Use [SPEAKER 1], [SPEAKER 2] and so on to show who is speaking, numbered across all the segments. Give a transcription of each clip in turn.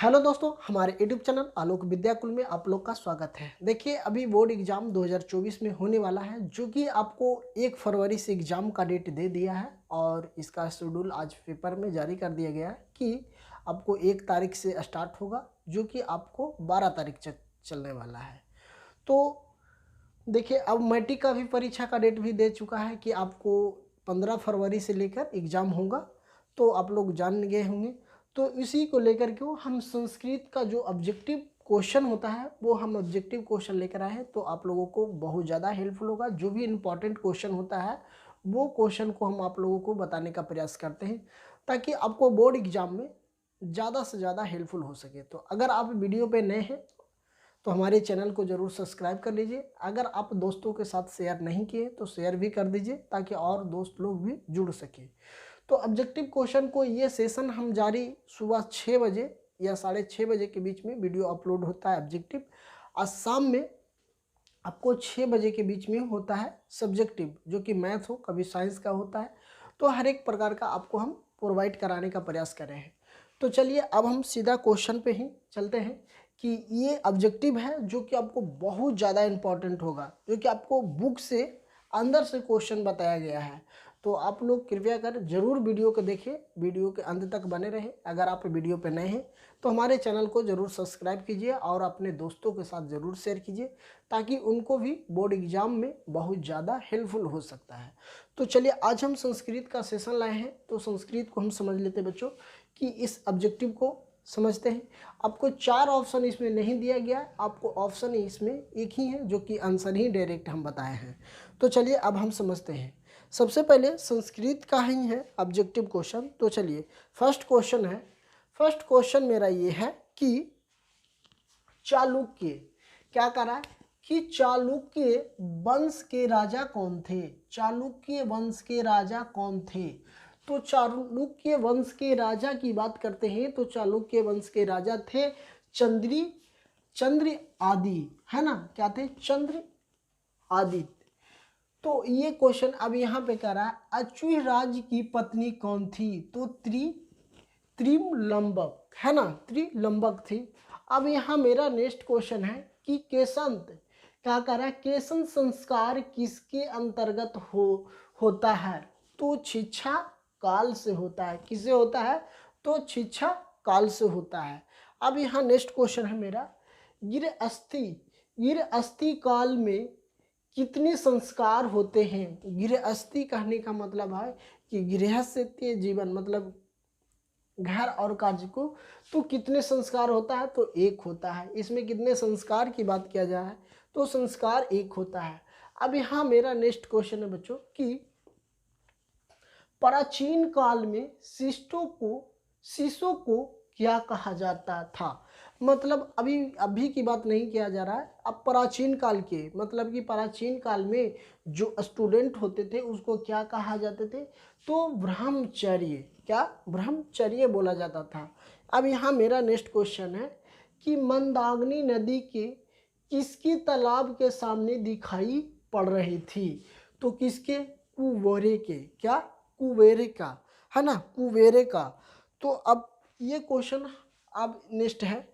[SPEAKER 1] Hello दोस्तों, हमारे YouTube channel आलोक विद्याकुल में आप लोग का स्वागत है। देखिए, अभी बोर्ड एग्ज़ाम 2024 में होने वाला है, जो कि आपको 1 फरवरी से एग्ज़ाम का डेट दे दिया है और इसका शेड्यूल आज पेपर में जारी कर दिया गया है कि आपको 1 तारीख से स्टार्ट होगा, जो कि आपको 12 तारीख तक चलने वाला है। तो देखिए, अब मैट्रिक का भी परीक्षा का डेट भी दे चुका है कि आपको 15 फरवरी से लेकर एग्ज़ाम होगा, तो आप लोग जान गए होंगे। तो इसी को लेकर के हम संस्कृत का जो ऑब्जेक्टिव क्वेश्चन होता है वो हम ऑब्जेक्टिव क्वेश्चन लेकर आए हैं, तो आप लोगों को बहुत ज़्यादा हेल्पफुल होगा। जो भी इम्पोर्टेंट क्वेश्चन होता है वो क्वेश्चन को हम आप लोगों को बताने का प्रयास करते हैं, ताकि आपको बोर्ड एग्ज़ाम में ज़्यादा से ज़्यादा हेल्पफुल हो सके। तो अगर आप वीडियो पे नए हैं तो हमारे चैनल को ज़रूर सब्सक्राइब कर लीजिए। अगर आप दोस्तों के साथ शेयर नहीं किए तो शेयर भी कर दीजिए, ताकि और दोस्त लोग भी जुड़ सके। तो ऑब्जेक्टिव क्वेश्चन को ये सेशन हम जारी सुबह 6 बजे या 6:30 बजे के बीच में वीडियो अपलोड होता है ऑब्जेक्टिव, और शाम में आपको 6 बजे के बीच में होता है सब्जेक्टिव, जो कि मैथ हो, कभी साइंस का होता है। तो हर एक प्रकार का आपको हम प्रोवाइड कराने का प्रयास कर रहे हैं। तो चलिए, अब हम सीधा क्वेश्चन पे ही चलते हैं कि ये ऑब्जेक्टिव है जो कि आपको बहुत ज़्यादा इम्पोर्टेंट होगा, जो कि आपको बुक से अंदर से क्वेश्चन बताया गया है। तो आप लोग कृपया कर जरूर वीडियो को देखिए, वीडियो के अंत तक बने रहें। अगर आप वीडियो पे नए हैं तो हमारे चैनल को ज़रूर सब्सक्राइब कीजिए और अपने दोस्तों के साथ ज़रूर शेयर कीजिए, ताकि उनको भी बोर्ड एग्जाम में बहुत ज़्यादा हेल्पफुल हो सकता है। तो चलिए, आज हम संस्कृत का सेशन लाए हैं, तो संस्कृत को हम समझ लेते हैं बच्चों, कि इस ऑब्जेक्टिव को समझते हैं। आपको 4 ऑप्शन इसमें नहीं दिया गया है, आपको ऑप्शन इसमें एक ही है, जो कि आंसर ही डायरेक्ट हम बताए हैं। तो चलिए, अब हम समझते हैं। सबसे पहले संस्कृत का ही है ऑब्जेक्टिव क्वेश्चन। तो चलिए, फर्स्ट क्वेश्चन है। फर्स्ट क्वेश्चन मेरा ये है कि चालुक्य क्या कर रहा है कि चालुक्य वंश के राजा कौन थे। चालुक्य वंश के राजा कौन थे। तो चालुक्य वंश के राजा की बात करते हैं तो चालुक्य वंश के राजा थे चंद्र आदि, है ना। क्या थे? चंद्र आदि। तो ये क्वेश्चन अब यहाँ पे कह रहा है अश्वराज की पत्नी कौन थी। तो त्रिलंबक, है ना, त्रिलंबक थी। अब यहाँ मेरा नेक्स्ट क्वेश्चन है कि केशंत क्या कर रहा है, केशन संस्कार किसके अंतर्गत होता है। तो शिक्षा काल से होता है। किससे होता है? तो शिक्षा काल से होता है। अब यहाँ नेक्स्ट क्वेश्चन है मेरा, गिरहस्थी काल में कितने संस्कार होते हैं। गृहस्थी कहने का मतलब है कि गृहस्थी जीवन, मतलब घर और कार्य को। तो कितने संस्कार होता है? तो 1 होता है। इसमें कितने संस्कार की बात किया जा रहा है? तो संस्कार 1 होता है। अब यहाँ मेरा नेक्स्ट क्वेश्चन है बच्चों कि प्राचीन काल में शिशु को क्या कहा जाता था। मतलब अभी की बात नहीं किया जा रहा है, अब प्राचीन काल के, मतलब कि प्राचीन काल में जो स्टूडेंट होते थे उसको क्या कहा जाते थे। तो ब्रह्मचर्य, क्या? ब्रह्मचर्य बोला जाता था। अब यहाँ मेरा नेक्स्ट क्वेश्चन है कि मंदाकिनी नदी के किसकी तालाब के सामने दिखाई पड़ रही थी। तो किसके? कुवेरे के। क्या? कुवेरे का, है ना, कुवेरे का। तो अब ये क्वेश्चन अब नेक्स्ट है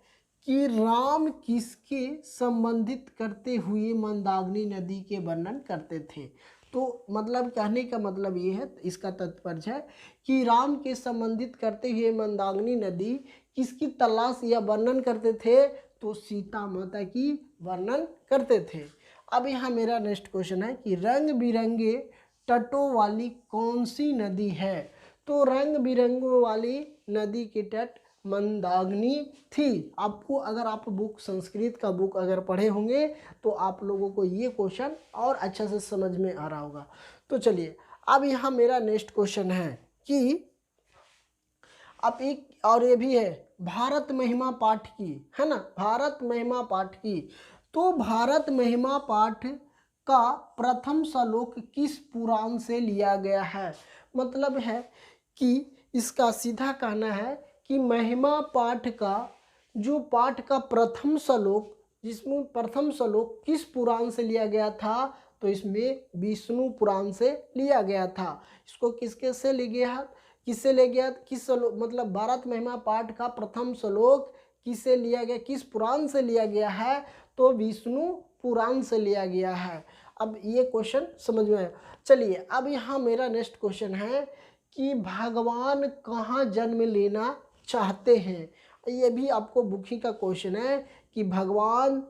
[SPEAKER 1] कि राम किसके संबंधित करते हुए मंदाकिनी नदी के वर्णन करते थे। तो मतलब कहने का मतलब ये है, इसका तात्पर्य है कि राम के संबंधित करते हुए मंदाकिनी नदी किसकी तलाश या वर्णन करते थे। तो सीता माता की वर्णन करते थे। अब यहाँ मेरा नेक्स्ट क्वेश्चन है कि रंग बिरंगे तटों वाली कौन सी नदी है। तो रंग बिरंगों वाली नदी के तट मंदाकिनी थी। आपको, अगर आप बुक संस्कृत का बुक अगर पढ़े होंगे तो आप लोगों को ये क्वेश्चन और अच्छे से समझ में आ रहा होगा। तो चलिए, अब यहाँ मेरा नेक्स्ट क्वेश्चन है कि अब एक और ये भी है भारत महिमा पाठ की, है ना, भारत महिमा पाठ की। तो भारत महिमा पाठ का प्रथम श्लोक किस पुराण से लिया गया है। मतलब है कि इसका सीधा कहना है कि महिमा पाठ का जो पाठ का प्रथम श्लोक, जिसमें प्रथम श्लोक किस पुराण से लिया गया था। तो इसमें विष्णु पुराण से लिया गया था। इसको किसके से ले गया, किससे ले गया, किस श्लोक, मतलब भारत महिमा पाठ का प्रथम श्लोक किससे लिया गया, किस पुराण से लिया गया है, तो विष्णु पुराण से लिया गया है। अब ये क्वेश्चन समझ में आया। चलिए अब यहाँ मेरा नेक्स्ट क्वेश्चन है कि भगवान कहाँ जन्म लेना चाहते हैं। ये भी आपको बुक का क्वेश्चन है कि भगवान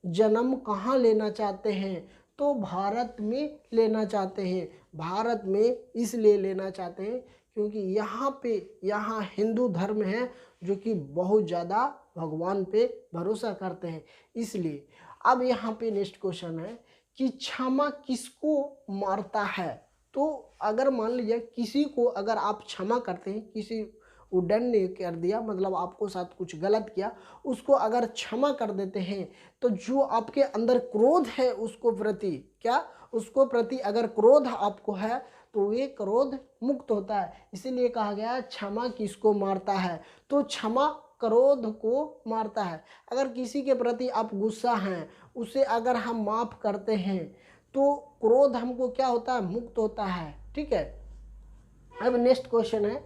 [SPEAKER 1] जन्म कहाँ लेना चाहते हैं, तो भारत में लेना चाहते हैं। भारत में इसलिए लेना चाहते हैं क्योंकि यहाँ हिंदू धर्म है जो कि बहुत ज़्यादा भगवान पे भरोसा करते हैं, इसलिए। अब यहाँ पे नेक्स्ट क्वेश्चन है कि क्षमा किसको मारता है। तो अगर मान लीजिए किसी को अगर आप क्षमा करते हैं, किसी उड्डयन ने कर दिया, मतलब आपको साथ कुछ गलत किया, उसको अगर क्षमा कर देते हैं तो जो आपके अंदर क्रोध है उसको प्रति, क्या उसको प्रति अगर क्रोध आपको है तो ये क्रोध मुक्त होता है। इसीलिए कहा गया है क्षमा किसको मारता है, तो क्षमा क्रोध को मारता है। अगर किसी के प्रति आप गुस्सा हैं, उसे अगर हम माफ़ करते हैं तो क्रोध हमको क्या होता है, मुक्त होता है। ठीक है। अब नेक्स्ट क्वेश्चन है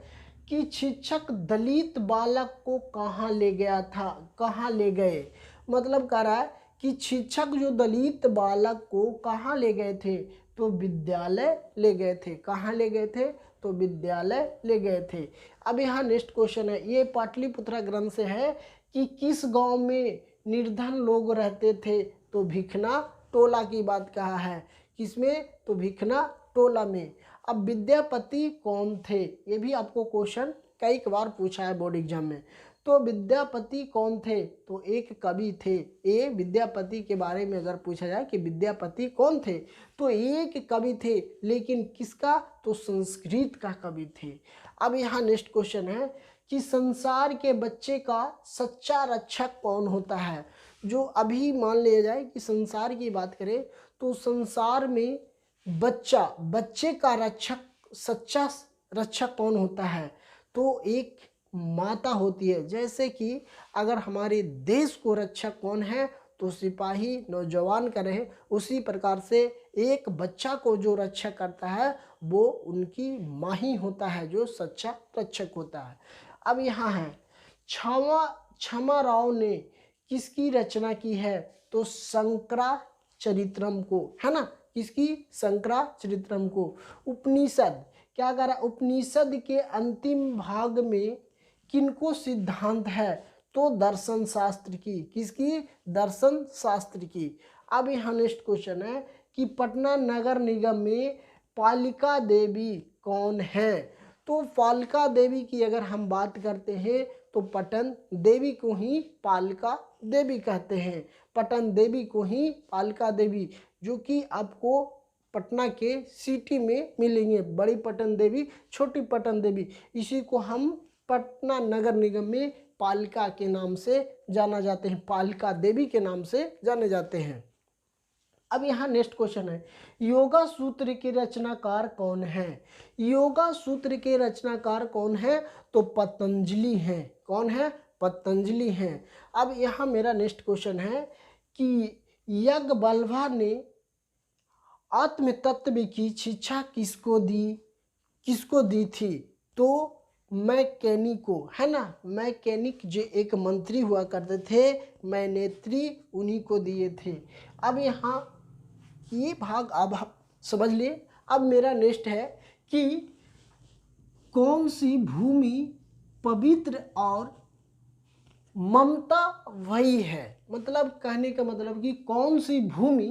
[SPEAKER 1] कि शिक्षक दलित बालक को कहाँ ले गया था, कहाँ ले गए। मतलब कह रहा है कि शिक्षक जो दलित बालक को कहाँ ले गए थे, तो विद्यालय ले गए थे। कहाँ ले गए थे, तो विद्यालय ले गए थे। अब यहाँ नेक्स्ट क्वेश्चन है, ये पाटलिपुत्रा ग्रंथ से है कि किस गांव में निर्धन लोग रहते थे, तो भिखना टोला की बात कहा है। किसमें, तो भिखना टोला में। अब विद्यापति कौन थे, ये भी आपको क्वेश्चन कई बार पूछा है बोर्ड एग्जाम में। तो विद्यापति कौन थे, तो एक कवि थे। ये विद्यापति के बारे में अगर पूछा जाए कि विद्यापति कौन थे, तो एक कवि थे, लेकिन किसका, तो संस्कृत का कवि थे। अब यहाँ नेक्स्ट क्वेश्चन है कि संसार के बच्चे का सच्चा रक्षक कौन होता है। जो अभी मान लिया जाए कि संसार की बात करें तो संसार में बच्चे का रक्षक, सच्चा रक्षक कौन होता है, तो एक माता होती है। जैसे कि अगर हमारे देश को रक्षक कौन है, तो सिपाही नौजवान का रहे, उसी प्रकार से एक बच्चा को जो रक्षक करता है वो उनकी माँ ही होता है, जो सच्चा रक्षक होता है। अब यहाँ है क्षमा राव ने किसकी रचना की है, तो शंकराचरित्रम को, है ना, किसकी, शंकराचरित्रम को। उपनिषद क्या कर रहा है, उपनिषद के अंतिम भाग में किनको सिद्धांत है, तो दर्शन शास्त्र की। किसकी, दर्शन शास्त्र की। अब यहाँ नेक्स्ट क्वेश्चन है कि पटना नगर निगम में पालिका देवी कौन है। तो पालिका देवी की अगर हम बात करते हैं तो पटन देवी को ही पालिका देवी कहते हैं। पटन देवी को ही पालिका देवी, जो कि आपको पटना के सिटी में मिलेंगे। बड़ी पटन देवी, छोटी पटन देवी, इसी को हम पटना नगर निगम में पालिका के नाम से जाना जाते हैं, पालिका देवी के नाम से जाने जाते हैं। अब यहाँ नेक्स्ट क्वेश्चन है, योगा सूत्र के रचनाकार कौन है। योगा सूत्र के रचनाकार कौन है, तो पतंजलि हैं। कौन है, पतंजलि हैं। अब यहाँ मेरा नेक्स्ट क्वेश्चन है कि याज्ञवल्क्य ने आत्म तत्व की शिक्षा किसको दी थी, तो मैकेनिक को, है ना। मैकेनिक जो एक मंत्री हुआ करते थे, मैनेत्री, उन्हीं को दिए थे। अब यहाँ ये भाग अब आप समझ लिए। अब मेरा नेक्स्ट है कि कौन सी भूमि पवित्र और ममता वही है। मतलब कहने का मतलब कि कौन सी भूमि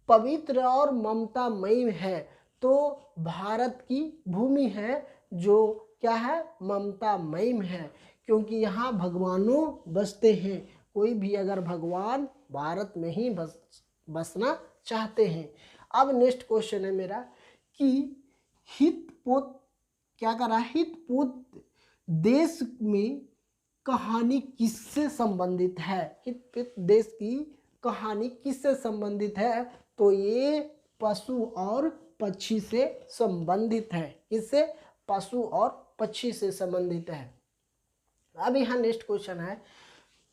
[SPEAKER 1] पवित्र और ममतामयी है, तो भारत की भूमि है, जो क्या है, ममतामयी है, क्योंकि यहाँ भगवानों बसते हैं। कोई भी अगर भगवान भारत में ही बसना चाहते हैं। अब नेक्स्ट क्वेश्चन है मेरा कि हितपोत क्या कर रहा है, हितपोत देश में कहानी किससे संबंधित है। हितपोत देश की कहानी किससे संबंधित है, तो ये पशु और पक्षी से संबंधित है। किससे, पशु और पक्षी से संबंधित है। अब यहाँ नेक्स्ट क्वेश्चन है,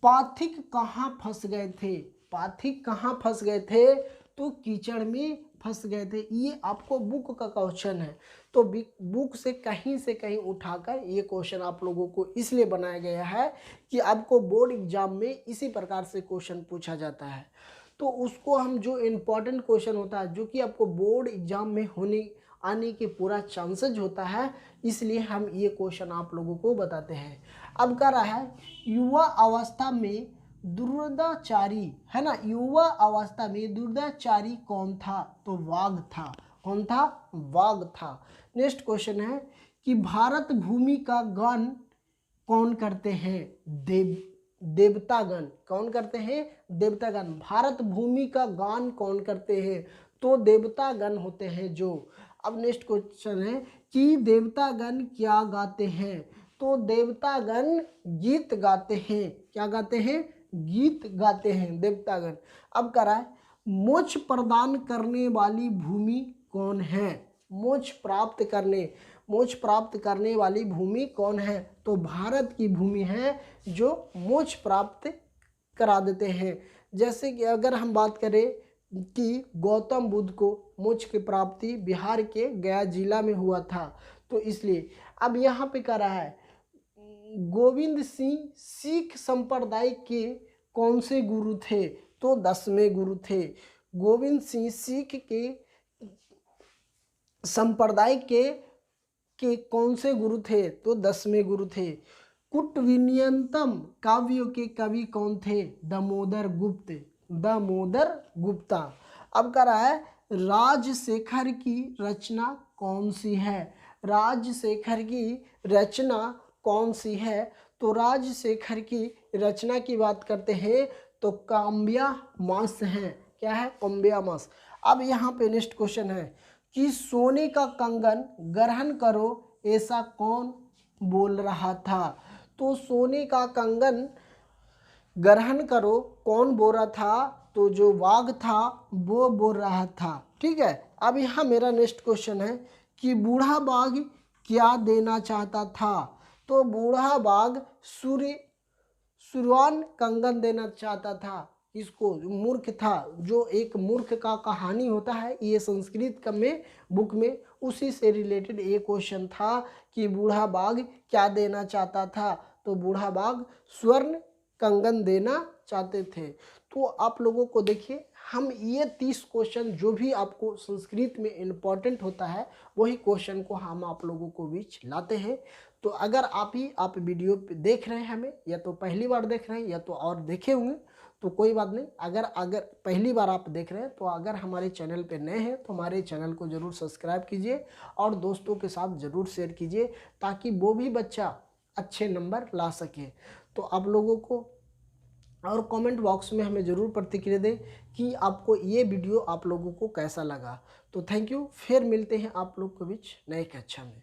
[SPEAKER 1] पाथिक कहाँ फंस गए थे। पाथिक कहाँ फंस गए थे, तो कीचड़ में फंस गए थे, ये आपको बुक का क्वेश्चन है। तो बुक से कहीं उठाकर ये क्वेश्चन आप लोगों को इसलिए बनाया गया है कि आपको बोर्ड एग्जाम में इसी प्रकार से क्वेश्चन पूछा जाता है। तो उसको हम जो इम्पोर्टेंट क्वेश्चन होता है जो कि आपको बोर्ड एग्जाम में आने के पूरा चांसेज होता है, इसलिए हम ये क्वेश्चन आप लोगों को बताते हैं। अब कह रहा है युवा अवस्था में दुर्दाचारी, है ना, युवा अवस्था में दुर्दाचारी कौन था? तो वाघ था। कौन था? वाघ था। नेक्स्ट क्वेश्चन है कि भारत भूमि का गान कौन करते हैं? देवतागण। कौन करते हैं? देवतागण। भारत भूमि का गान कौन करते हैं? तो देवतागण होते हैं जो। अब नेक्स्ट क्वेश्चन है कि देवतागण क्या गाते हैं? तो देवतागण गीत गाते हैं। क्या गाते हैं? गीत गाते हैं देवतागण। अब कह रहा है मोक्ष प्रदान करने वाली भूमि कौन है? मोक्ष प्राप्त करने वाली भूमि कौन है? तो भारत की भूमि है जो मोक्ष प्राप्त करा देते हैं। जैसे कि अगर हम बात करें कि गौतम बुद्ध को मोक्ष की प्राप्ति बिहार के गया जिला में हुआ था, तो इसलिए अब यहाँ पे कह रहा है गोविंद सिंह सिख संप्रदाय के कौन से गुरु थे? तो 10वें गुरु थे। गोविंद सिंह सिख के संप्रदाय के कौन से गुरु थे? तो 10वें गुरु थे। कुटविनियंतम काव्यों के कवि कौन थे? दामोदर गुप्ता। अब कह रहा है राजशेखर की रचना कौन सी है? राजशेखर की रचना कौन सी है? तो राजशेखर की रचना की बात करते हैं तो काव्यामास है। क्या है? काव्यामास। अब यहाँ पे नेक्स्ट क्वेश्चन है कि सोने का कंगन ग्रहण करो ऐसा कौन बोल रहा था? तो सोने का कंगन ग्रहण करो कौन बोल रहा था? तो जो वाघ था वो बोल रहा था। ठीक है। अब यहाँ मेरा नेक्स्ट क्वेश्चन है कि बूढ़ा बाघ क्या देना चाहता था? तो बूढ़ा बाघ सूर्यवान कंगन देना चाहता था। इसको मूर्ख था, जो एक मूर्ख का कहानी होता है, ये संस्कृत में बुक में उसी से रिलेटेड ये क्वेश्चन था कि बूढ़ा बाघ क्या देना चाहता था? तो बूढ़ा बाघ स्वर्ण कंगन देना चाहते थे। तो आप लोगों को देखिए हम ये 30 क्वेश्चन जो भी आपको संस्कृत में इम्पोर्टेंट होता है वही क्वेश्चन को हम आप लोगों को बीच लाते हैं। तो अगर आप वीडियो देख रहे हैं हमें, या तो पहली बार देख रहे हैं या तो और देखे होंगे, तो कोई बात नहीं। अगर पहली बार आप देख रहे हैं तो अगर हमारे चैनल पे नए हैं तो हमारे चैनल को ज़रूर सब्सक्राइब कीजिए और दोस्तों के साथ ज़रूर शेयर कीजिए ताकि वो भी बच्चा अच्छे नंबर ला सके। तो आप लोगों को और कमेंट बॉक्स में हमें ज़रूर प्रतिक्रिया दें कि आपको ये वीडियो आप लोगों को कैसा लगा। तो थैंक यू। फिर मिलते हैं आप लोग के बीच नए कक्षा में।